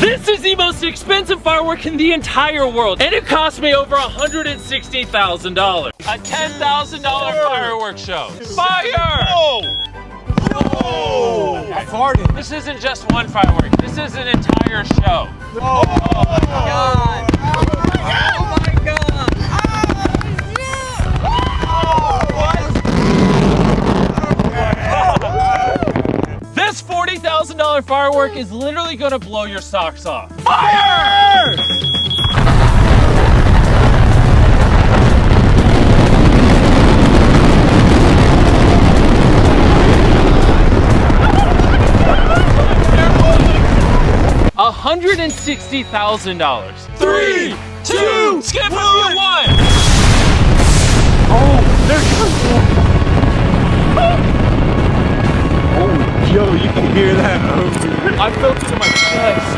This is the most expensive firework in the entire world, and it cost me over $160,000. A $10,000 firework show. Fire! Whoa! Whoa! I farted. This isn't just one firework. This is an entire show. Oh my god. Oh my god. This $40,000 firework is literally gonna blow your socks off. Fire! $160,000. 3, 2, skip 1. Oh, there's Yo, you can hear that. I felt it in my chest.